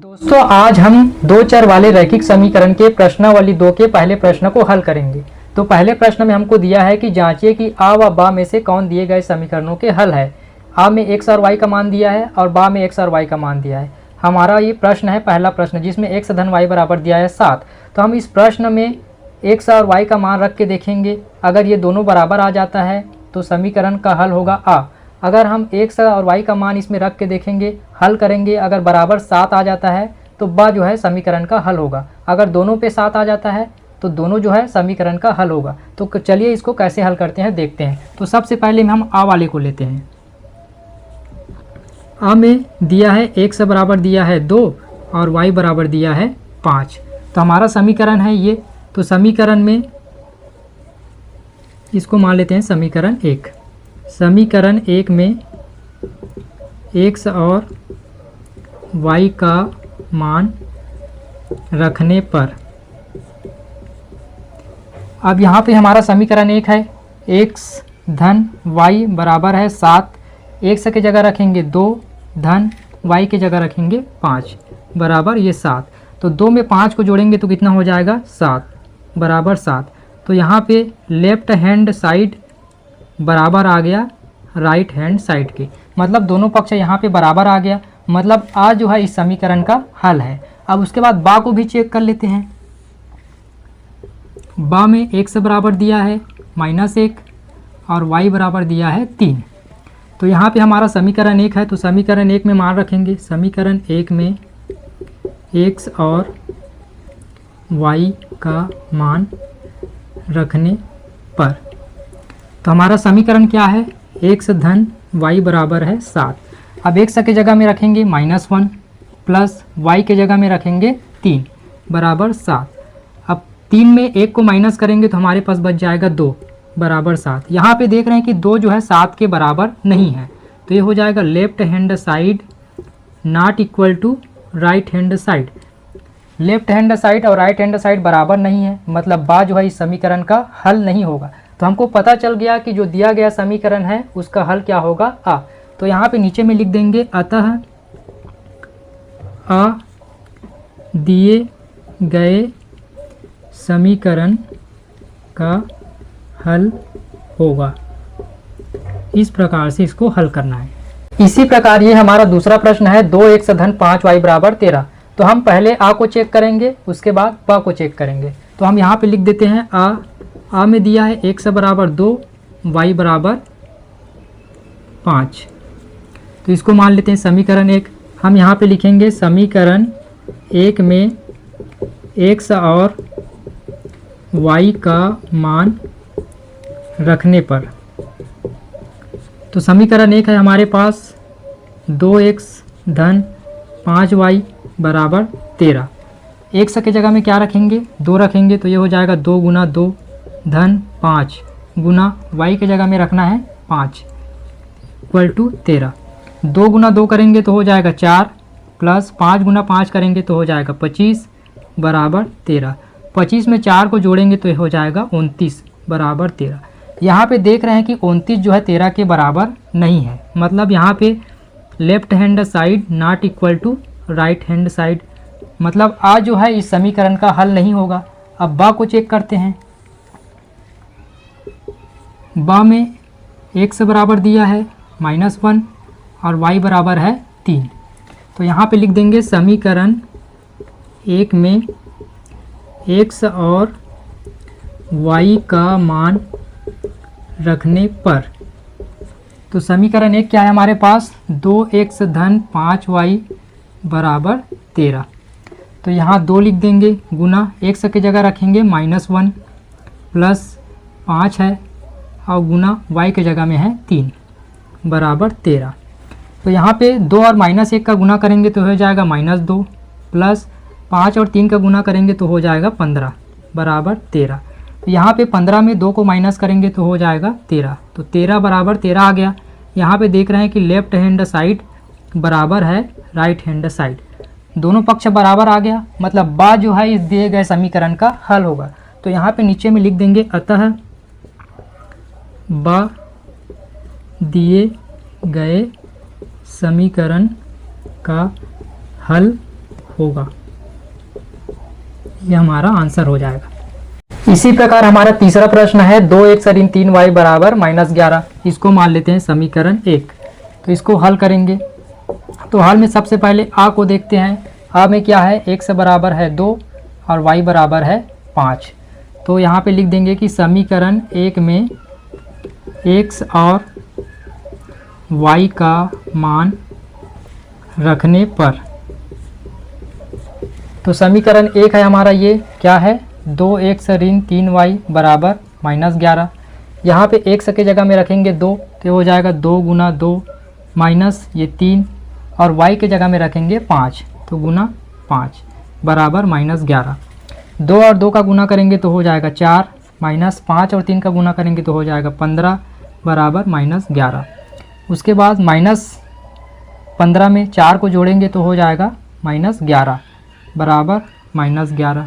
दोस्तों आज हम दो चर वाले रैखिक समीकरण के प्रश्नावली 2 के पहले प्रश्न को हल करेंगे। तो पहले प्रश्न में हमको दिया है कि जांचिए कि आ व बा में से कौन दिए गए समीकरणों के हल है। आ में x और y का मान दिया है और बा में x और y का मान दिया है। हमारा ये प्रश्न है पहला प्रश्न जिसमें x धन y बराबर दिया है 7। तो हम इस प्रश्न में x और y का मान रख के देखेंगे। अगर ये दोनों बराबर आ जाता है तो समीकरण का हल होगा आ। अगर हम x और y का मान इसमें रख के देखेंगे, हल करेंगे, अगर बराबर 7 आ जाता है तो बा जो है समीकरण का हल होगा। अगर दोनों पे 7 आ जाता है तो दोनों जो है समीकरण का हल होगा। तो चलिए इसको कैसे हल करते हैं देखते हैं। तो सबसे पहले हम आ वाले को लेते हैं। आ में दिया है x बराबर दिया है 2 और y बराबर दिया है 5। तो हमारा समीकरण है ये। तो समीकरण में इसको मान लेते हैं समीकरण 1। समीकरण 1 में x और y का मान रखने पर, अब यहाँ पे हमारा समीकरण 1 है। x धन y बराबर है 7। x की जगह रखेंगे 2 धन y की जगह रखेंगे 5 बराबर ये 7। तो 2 में 5 को जोड़ेंगे तो कितना हो जाएगा 7 बराबर 7। तो यहाँ पे लेफ्ट हैंड साइड बराबर आ गया राइट हैंड साइड के, मतलब दोनों पक्ष यहाँ पे बराबर आ गया। मतलब आ जो है इस समीकरण का हल है। अब उसके बाद बा को भी चेक कर लेते हैं। बा में x बराबर दिया है -1 और y बराबर दिया है 3। तो यहाँ पे हमारा समीकरण 1 है। तो समीकरण 1 में मान रखेंगे। समीकरण 1 में x और y का मान रखने पर, तो हमारा समीकरण क्या है, x धन y बराबर है 7। अब x की जगह में रखेंगे -1 प्लस y के जगह में रखेंगे 3 बराबर 7। अब 3 में 1 को माइनस करेंगे तो हमारे पास बच जाएगा 2 बराबर 7। यहाँ पे देख रहे हैं कि 2 जो है 7 के बराबर नहीं है। तो ये हो जाएगा left hand side not equal to right hand side. Left hand side और राइट हैंड साइड बराबर नहीं है, मतलब बा जो है इस समीकरण का हल नहीं होगा। तो हमको पता चल गया कि जो दिया गया समीकरण है उसका हल क्या होगा आ। तो यहाँ पे नीचे में लिख देंगे अतः आ दिए गए समीकरण का हल होगा। इस प्रकार से इसको हल करना है। इसी प्रकार ये हमारा दूसरा प्रश्न है 2x धन 5y बराबर 13। तो हम पहले आ को चेक करेंगे, उसके बाद बा को चेक करेंगे। तो हम यहाँ पे लिख देते हैं आ में दिया है x बराबर 2 y बराबर 5। तो इसको मान लेते हैं समीकरण 1। हम यहाँ पे लिखेंगे समीकरण 1 में x और y का मान रखने पर, तो समीकरण 1 है हमारे पास 2x धन 5y बराबर 13। x की जगह में क्या रखेंगे 2 रखेंगे। तो ये हो जाएगा 2 गुना 2 धन 5 गुना y की जगह में रखना है 5 इक्वल टू 13। 2 गुना 2 करेंगे तो हो जाएगा 4 प्लस 5 गुना 5 करेंगे तो हो जाएगा 25 बराबर 13। 25 में 4 को जोड़ेंगे तो ये हो जाएगा 29 बराबर 13। यहाँ पे देख रहे हैं कि 29 जो है 13 के बराबर नहीं है, मतलब यहाँ पे left hand side not equal to right hand side, मतलब आ जो है इस समीकरण का हल नहीं होगा। अब बा को चेक करते हैं। बा में x बराबर दिया है -1 और y बराबर है 3। तो यहाँ पे लिख देंगे समीकरण 1 में x और y का मान रखने पर, तो समीकरण 1 क्या है हमारे पास 2x धन 5y बराबर 13। तो यहाँ 2 लिख देंगे गुना x की जगह रखेंगे -1 प्लस 5 है और गुना y की जगह में है 3 बराबर 13। तो यहाँ पे 2 और -1 का गुना करेंगे तो हो जाएगा -2 प्लस 5 और 3 का गुना करेंगे तो हो जाएगा 15 बराबर 13। तो यहाँ पे 15 में 2 को माइनस करेंगे तो हो जाएगा 13। तो 13 बराबर 13 आ गया। यहाँ पे देख रहे हैं कि लेफ्ट हैंड साइड बराबर है राइट हैंड साइड, दोनों पक्ष बराबर आ गया, मतलब बा जो है इस दिए गए समीकरण का हल होगा। तो यहाँ पे नीचे में लिख देंगे अतः बा दिए गए समीकरण का हल होगा। ये हमारा आंसर हो जाएगा। इसी प्रकार हमारा तीसरा प्रश्न है 2x ऋण 3y बराबर -11। इसको मान लेते हैं समीकरण 1। तो इसको हल करेंगे। तो हल में सबसे पहले आ को देखते हैं। आ में क्या है, x बराबर है 2 और y बराबर है 5। तो यहाँ पे लिख देंगे कि समीकरण 1 में x और y का मान रखने पर, तो समीकरण 1 है हमारा ये क्या है, 2x ऋण 3y बराबर -11। यहाँ पे x के जगह में रखेंगे 2 तो हो जाएगा 2 गुना 2 माइनस ये 3, और y के जगह में रखेंगे 5 तो गुना 5 बराबर -11। 2 और 2 का गुना करेंगे तो हो जाएगा 4, माइनस 5 और 3 का गुना करेंगे तो हो जाएगा 15 बराबर -11। उसके बाद -15 में 4 को जोड़ेंगे तो हो जाएगा -11 बराबर -11।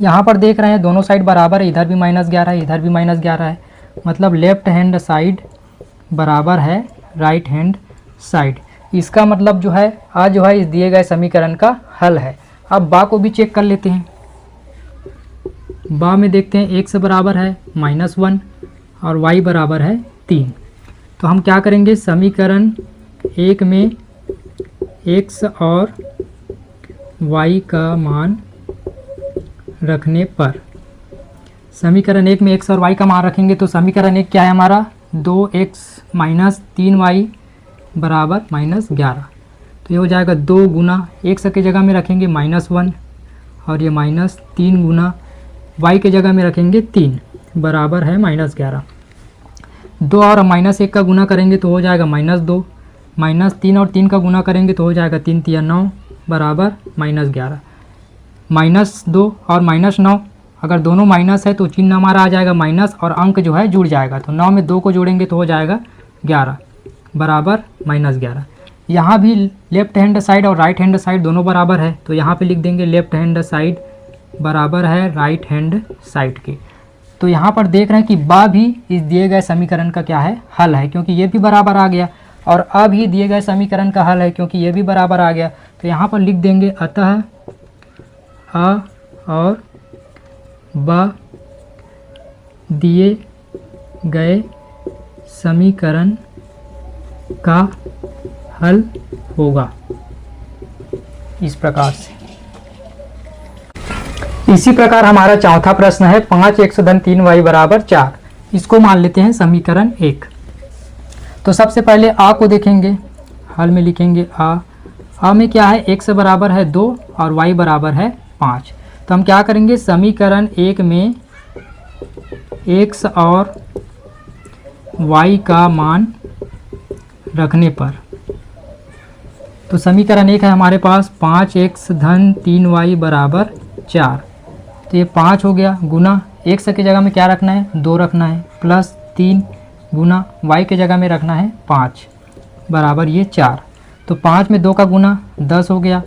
यहाँ पर देख रहे हैं दोनों साइड बराबर है, इधर भी -11 है, इधर भी -11 है, मतलब लेफ्ट हैंड साइड बराबर है राइट हैंड साइड। इसका मतलब जो है आ जो है इस दिए गए समीकरण का हल है। अब बा को भी चेक कर लेते हैं। बा में देखते हैं x बराबर है -1 और y बराबर है 3। तो हम क्या करेंगे, समीकरण 1 में x और y का मान रखने पर, समीकरण 1 में x और y का मान रखेंगे तो समीकरण 1 क्या है हमारा, 2x माइनस 3y बराबर -11। तो ये हो जाएगा 2 गुना x के जगह में रखेंगे -1 और ये -3 गुना y के जगह में रखेंगे 3 बराबर है -11। 2 और -1 का गुना करेंगे तो हो जाएगा -2, -3 और 3 का गुना करेंगे तो हो जाएगा 3 तिया 9 बराबर -11। -2 और -9 अगर दोनों माइनस है तो चिन्ह हमारा आ जाएगा माइनस और अंक जो है जुड़ जाएगा। तो 9 में 2 को जोड़ेंगे तो हो जाएगा 11 बराबर -11। यहाँ भी लेफ्ट हैंड साइड और राइट हैंड साइड दोनों बराबर है, तो यहाँ पे लिख देंगे लेफ्ट हैंड साइड बराबर है राइट हैंड साइड के। तो यहाँ पर देख रहे हैं कि बा भी इस दिए गए समीकरण का क्या है, हल है, क्योंकि ये भी बराबर आ गया, और आ भी दिए गए समीकरण का हल है क्योंकि ये भी बराबर आ गया। तो यहाँ पर लिख देंगे अतः आ और बा दिए गए समीकरण का हल होगा, इस प्रकार से। इसी प्रकार हमारा चौथा प्रश्न है 5x धन 3y बराबर 4। इसको मान लेते हैं समीकरण 1। तो सबसे पहले आ को देखेंगे, हल में लिखेंगे आ में क्या है, x बराबर है 2 और y बराबर है 5। तो हम क्या करेंगे, समीकरण 1 में x और y का मान रखने पर, तो समीकरण 1 है हमारे पास 5x धन 3y बराबर 4। तो ये 5 हो गया, गुना x के जगह में क्या रखना है, 2 रखना है, प्लस 3 गुना y के जगह में रखना है 5 बराबर ये 4। तो 5 में 2 का गुना 10 हो गया,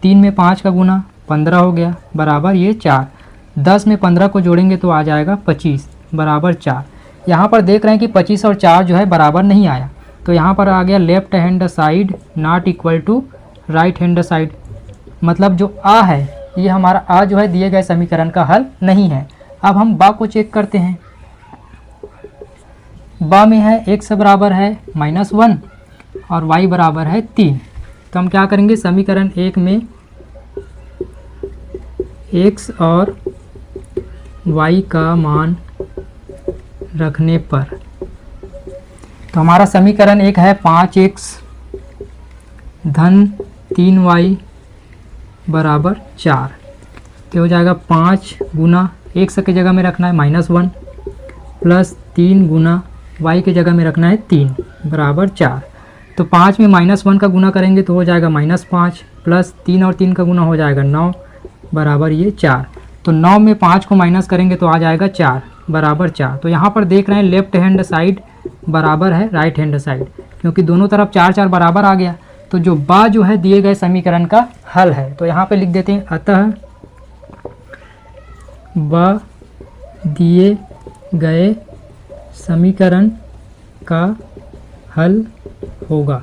3 में 5 का गुना 15 हो गया बराबर ये 4। 10 में 15 को जोड़ेंगे तो आ जाएगा 25 बराबर 4। यहाँ पर देख रहे हैं कि 25 और 4 जो है बराबर नहीं आया, तो यहाँ पर आ गया left hand side not equal to right hand side, मतलब जो आ है ये हमारा आ जो है दिए गए समीकरण का हल नहीं है। अब हम बा को चेक करते हैं। बा में है x बराबर है -1 और y बराबर है 3। तो हम क्या करेंगे, समीकरण 1 में x और y का मान रखने पर, तो हमारा समीकरण 1 है 5x धन 3y बराबर 4। तो हो जाएगा 5 गुना x के जगह में रखना है -1 प्लस 3 गुना y के जगह में रखना है 3 बराबर 4। तो 5 में -1 का गुना करेंगे तो हो जाएगा -5 प्लस 3 और 3 का गुना हो जाएगा 9 बराबर ये 4। तो 9 में 5 को माइनस करेंगे तो आ जाएगा 4 बराबर 4। तो यहाँ पर देख रहे हैं लेफ्ट हैंड साइड बराबर है राइट हैंड साइड, क्योंकि दोनों तरफ 4 4 बराबर आ गया। तो जो बा जो है दिए गए समीकरण का हल है। तो यहाँ पे लिख देते हैं अतः बा दिए गए समीकरण का हल होगा,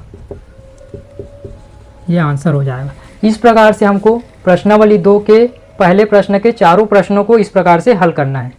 ये आंसर हो जाएगा। इस प्रकार से हमको प्रश्नावली 2 के पहले प्रश्न के चारों प्रश्नों को इस प्रकार से हल करना है।